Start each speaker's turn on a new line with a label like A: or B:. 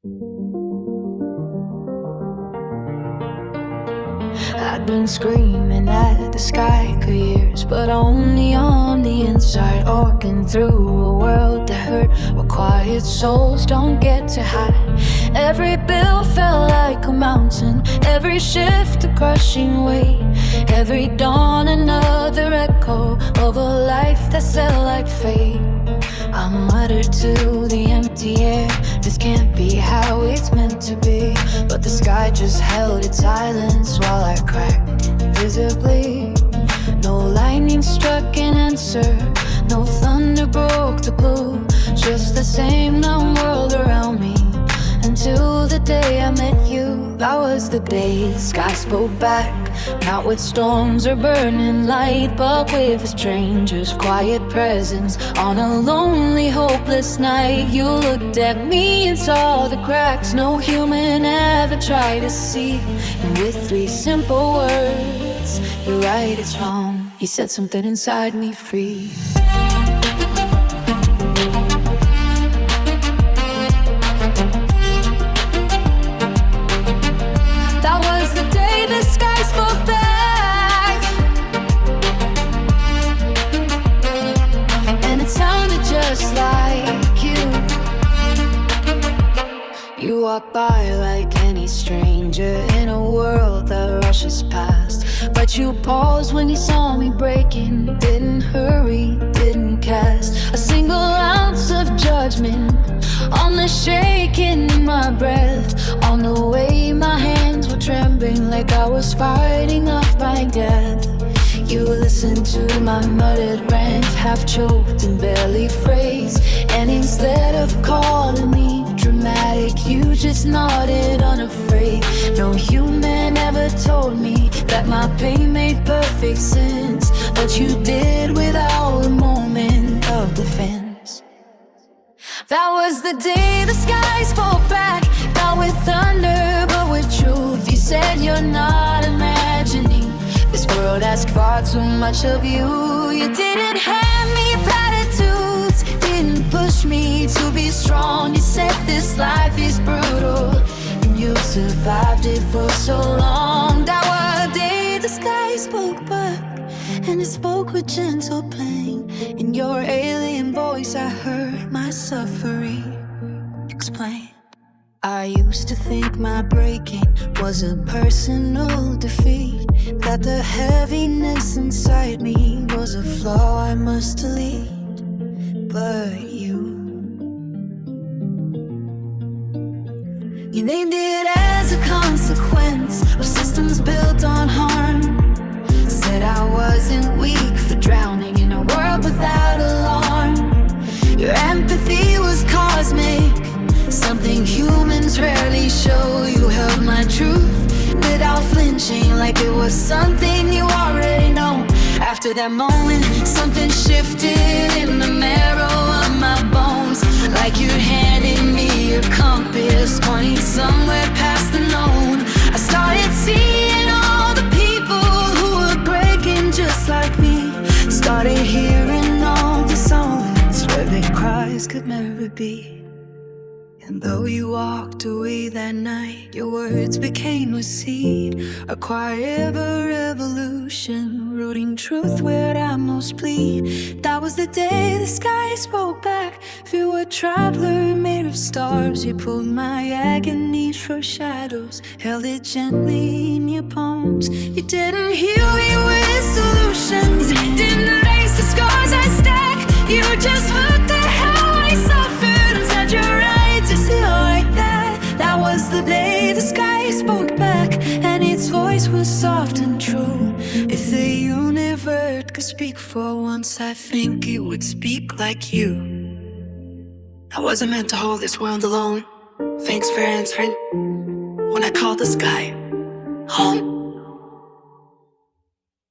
A: I'd been screaming at the sky for years, but only on the inside, walking through a world that hurt, where quiet souls don't get to hide. Every bill felt like a mountain, every shift a crushing weight, every dawn another echo of a life that set like fate. I muttered to the empty air, this can't be how it's meant to be. But the sky just held its silence while I cracked invisibly. No lightning struck an answer, no thunder broke the blue. Just the same numb world around me, until the day I met you. That was the day the sky spoke back, not with storms or burning light, but with a stranger's quiet presence on a lonely, hopeless night. You looked at me and saw the cracks no human ever tried to see. And with 3 simple words, you're right, it's wrong, he set something inside me free. Just like you walk by like any stranger in a world that rushes past. But you paused when you saw me breaking, didn't hurry, didn't cast a single ounce of judgment on the shaking in my breath, on the way my hands were trembling like I was fighting off my death. You listened to my muttered rant, half choked and barely phrased. And instead of calling me dramatic, you just nodded unafraid. No human ever told me that my pain made perfect sense, but you did without a moment of defense. That was the day the sky spoke back, not with thunder but with truth. You said you're not imagining, this world asked far too much of you. You didn't hand me platitudes, didn't push me to be strong. You said this life is brutal, and you survived it for so long. That was the day the sky spoke back, and it spoke with gentle pain. In your alien voice I heard my suffering explain. I used to think my breaking was a personal defeat, that the heaviness inside me was a flaw I must delete. But you named it as a consequence of systems built on harm. Said I wasn't weak for drowning in a world without alarm. Your empathy was cosmic, something humans rarely show. You held my truth without flinching, like it was something you already know. After that moment, something shifted in the marrow of my bones, like you'd handed me a compass, pointing somewhere past the known. I started seeing all the people who were breaking just like me, started hearing all the songs where their cries could never be. And though you walked away that night, your words became a seed, a quiet revolution, rooting truth where I most bleed. That was the day the sky spoke back, through a traveler made of stars. You pulled my agony through shadows, held it gently in your palms. You didn't heal me with solutions, didn't erase the scars I stack. You just looked at how I suffered and said you're right to see like that. That was the day the sky spoke back, and its voice was soft and true. If the universe could speak for once, I think it would speak like you. I wasn't meant to hold this world alone. Thanks for answering when I called the sky home.